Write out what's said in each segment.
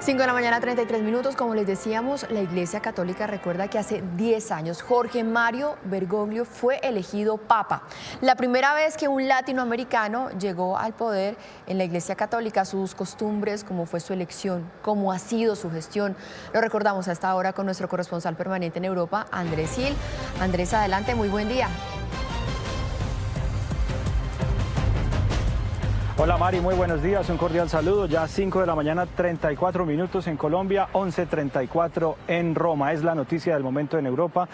5 de la mañana, 33 minutos. Como les decíamos, la Iglesia Católica recuerda que hace 10 años Jorge Mario Bergoglio fue elegido papa. La primera vez que un latinoamericano llegó al poder en la Iglesia Católica, sus costumbres, cómo fue su elección, cómo ha sido su gestión. Lo recordamos a esta hora con nuestro corresponsal permanente en Europa, Andrés Gil. Andrés, adelante, muy buen día. Hola Mari, muy buenos días, un cordial saludo. Ya 5 de la mañana, 34 minutos en Colombia, 11:34 en Roma. Es la noticia del momento en Europa.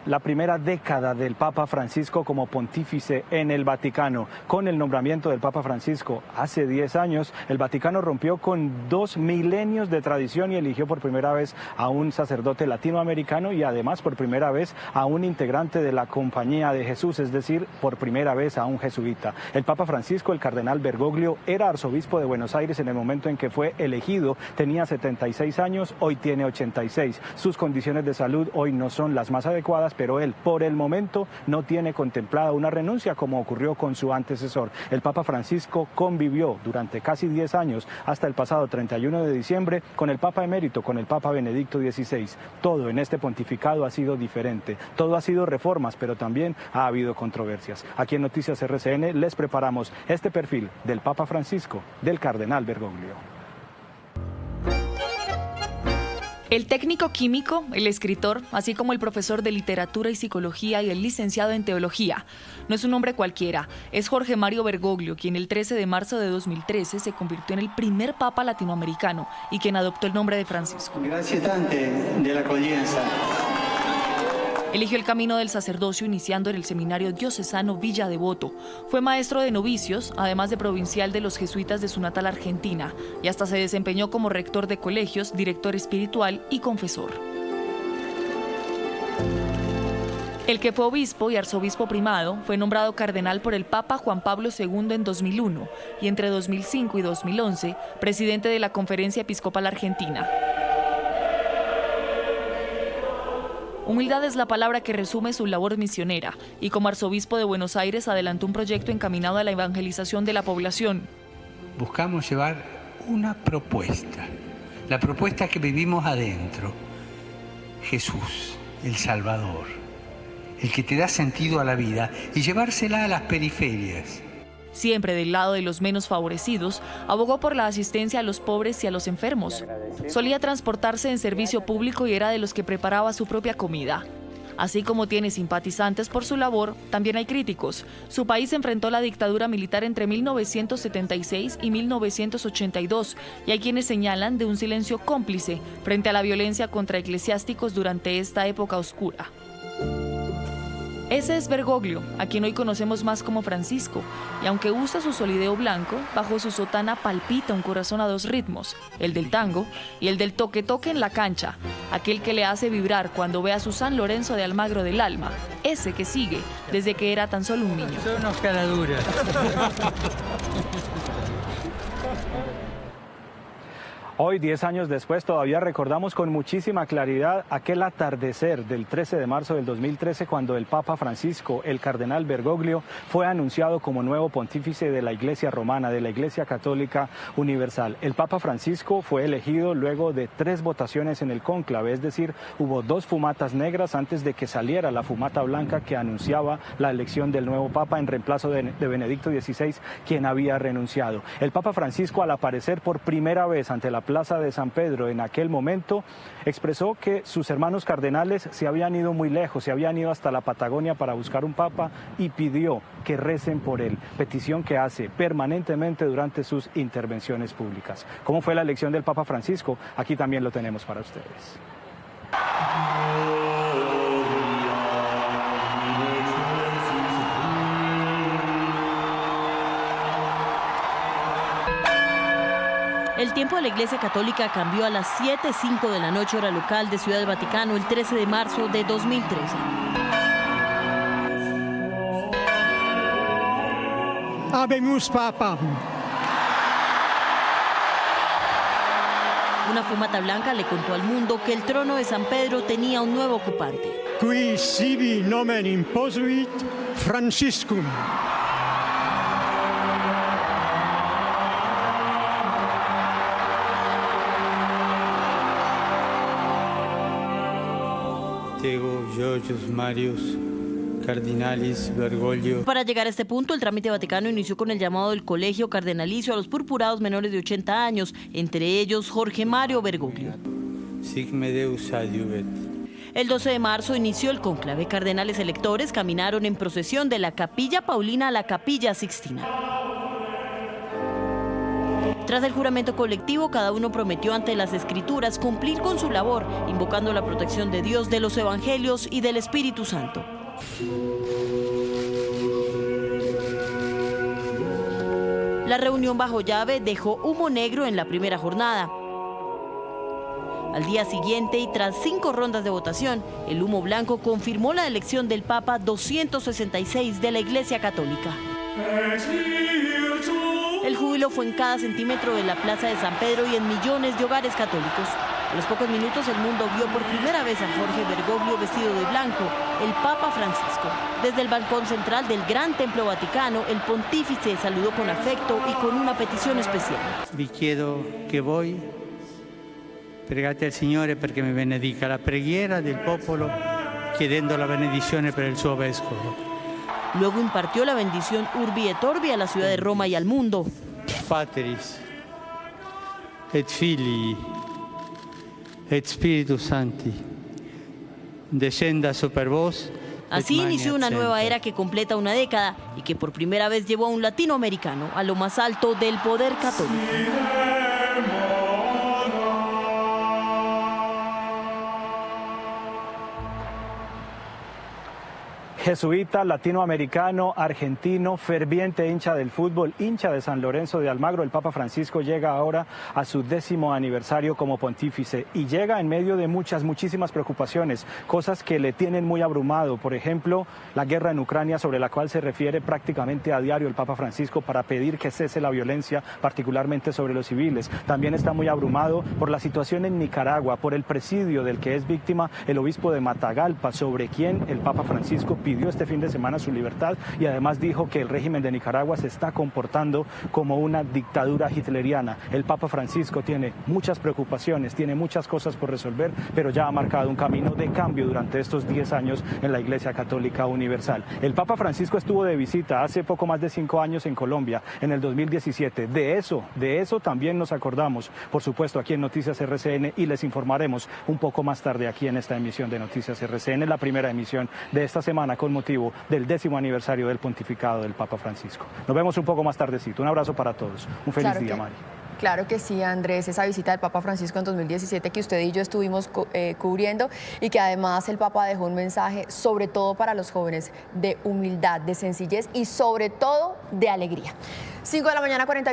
La primera década del Papa Francisco como pontífice en el Vaticano. Con el nombramiento del Papa Francisco hace 10 años, el Vaticano rompió con 2 milenios de tradición y eligió por primera vez a un sacerdote latinoamericano y además por primera vez a un integrante de la Compañía de Jesús, es decir, por primera vez a un jesuita. El Papa Francisco, el cardenal Bergoglio, era arzobispo de Buenos Aires en el momento en que fue elegido. Tenía 76 años, hoy tiene 86. Sus condiciones de salud hoy no son las más adecuadas, pero él por el momento no tiene contemplada una renuncia como ocurrió con su antecesor. El Papa Francisco convivió durante casi 10 años hasta el pasado 31 de diciembre con el Papa emérito, con el Papa Benedicto XVI. Todo en este pontificado ha sido diferente, todo ha sido reformas, pero también ha habido controversias. Aquí en Noticias RCN les preparamos este perfil del Papa Francisco, del cardenal Bergoglio. El técnico químico, el escritor, así como el profesor de literatura y psicología y el licenciado en teología. No es un hombre cualquiera, es Jorge Mario Bergoglio, quien el 13 de marzo de 2013 se convirtió en el primer papa latinoamericano y quien adoptó el nombre de Francisco. Gracias tante de la acogida. Eligió el camino del sacerdocio iniciando en el seminario diocesano Villa Devoto. Fue maestro de novicios, además de provincial de los jesuitas de su natal Argentina, y hasta se desempeñó como rector de colegios, director espiritual y confesor. El que fue obispo y arzobispo primado fue nombrado cardenal por el Papa Juan Pablo II en 2001 y entre 2005 y 2011 presidente de la Conferencia Episcopal Argentina. Humildad es la palabra que resume su labor misionera y como arzobispo de Buenos Aires adelantó un proyecto encaminado a la evangelización de la población. Buscamos llevar una propuesta, la propuesta que vivimos adentro. Jesús, el Salvador, el que te da sentido a la vida y llevársela a las periferias. Siempre del lado de los menos favorecidos, abogó por la asistencia a los pobres y a los enfermos. Solía transportarse en servicio público y era de los que preparaba su propia comida. Así como tiene simpatizantes por su labor, también hay críticos. Su país enfrentó la dictadura militar entre 1976 y 1982 y hay quienes señalan de un silencio cómplice frente a la violencia contra eclesiásticos durante esta época oscura. Ese es Bergoglio, a quien hoy conocemos más como Francisco, y aunque usa su solideo blanco, bajo su sotana palpita un corazón a 2 ritmos, el del tango y el del toque-toque en la cancha, aquel que le hace vibrar cuando ve a su San Lorenzo de Almagro del alma, ese que sigue desde que era tan solo un niño. Son unos caraduras. Hoy, 10 años después, todavía recordamos con muchísima claridad aquel atardecer del 13 de marzo del 2013 cuando el Papa Francisco, el cardenal Bergoglio, fue anunciado como nuevo pontífice de la Iglesia Romana, de la Iglesia Católica Universal. El Papa Francisco fue elegido luego de 3 votaciones en el cónclave, es decir, hubo 2 fumatas negras antes de que saliera la fumata blanca que anunciaba la elección del nuevo Papa en reemplazo de Benedicto XVI, quien había renunciado. El Papa Francisco, al aparecer por primera vez ante la Plaza de San Pedro en aquel momento, expresó que sus hermanos cardenales se habían ido muy lejos, se habían ido hasta la Patagonia para buscar un papa y pidió que recen por él, petición que hace permanentemente durante sus intervenciones públicas. ¿Cómo fue la elección del Papa Francisco? Aquí también lo tenemos para ustedes. El tiempo de la Iglesia Católica cambió a las 7:05 de la noche hora local de Ciudad del Vaticano el 13 de marzo de 2013. Habemus Papa. Una fumata blanca le contó al mundo que el trono de San Pedro tenía un nuevo ocupante. Qui sibi nomen imposuit Franciscum. Tego, Georgios Marius, Cardinalis, Bergoglio. Para llegar a este punto, el trámite vaticano inició con el llamado del colegio cardenalicio a los purpurados menores de 80 años, entre ellos Jorge Mario Bergoglio. Sic me Deus adiuvet. El 12 de marzo inició el cónclave. Cardenales electores caminaron en procesión de la Capilla Paulina a la Capilla Sixtina. Tras el juramento colectivo, cada uno prometió ante las Escrituras cumplir con su labor, invocando la protección de Dios, de los Evangelios y del Espíritu Santo. La reunión bajo llave dejó humo negro en la primera jornada. Al día siguiente y tras 5 rondas de votación, el humo blanco confirmó la elección del Papa 266 de la Iglesia Católica. El júbilo fue en cada centímetro de la Plaza de San Pedro y en millones de hogares católicos. A los pocos minutos el mundo vio por primera vez a Jorge Bergoglio vestido de blanco, el Papa Francisco. Desde el balcón central del Gran Templo Vaticano, el pontífice saludó con afecto y con una petición especial. Vi chiedo che voi pregate al Signore perché mi benedica. La preghiera del popolo chiedendo la benedizione per il suo vescovo. Luego impartió la bendición Urbi et Orbi a la ciudad de Roma y al mundo. Patris et Filii et Spiritus Sancti descenda super vos. Así inició una nueva era que completa una década y que por primera vez llevó a un latinoamericano a lo más alto del poder católico. Jesuita, latinoamericano, argentino, ferviente hincha del fútbol, hincha de San Lorenzo de Almagro, el Papa Francisco llega ahora a su 10º aniversario como pontífice y llega en medio de muchísimas preocupaciones, cosas que le tienen muy abrumado. Por ejemplo, la guerra en Ucrania, sobre la cual se refiere prácticamente a diario el Papa Francisco para pedir que cese la violencia, particularmente sobre los civiles. También está muy abrumado por la situación en Nicaragua, por el presidio del que es víctima el obispo de Matagalpa, sobre quien el Papa Francisco pidió este fin de semana su libertad y además dijo que el régimen de Nicaragua se está comportando como una dictadura hitleriana. El Papa Francisco tiene muchas preocupaciones, tiene muchas cosas por resolver, pero ya ha marcado un camino de cambio durante estos 10 años en la Iglesia Católica Universal. El Papa Francisco estuvo de visita hace poco más de 5 años en Colombia, en el 2017. De eso también nos acordamos, por supuesto, aquí en Noticias RCN, y les informaremos un poco más tarde aquí en esta emisión de Noticias RCN, la primera emisión de esta semana con motivo del 10º aniversario del pontificado del Papa Francisco. Nos vemos un poco más tardecito. Un abrazo para todos. Un feliz día, Mari. Claro que sí, Andrés, esa visita del Papa Francisco en 2017 que usted y yo estuvimos cubriendo y que además el Papa dejó un mensaje sobre todo para los jóvenes de humildad, de sencillez y sobre todo de alegría. 5 de la mañana, 40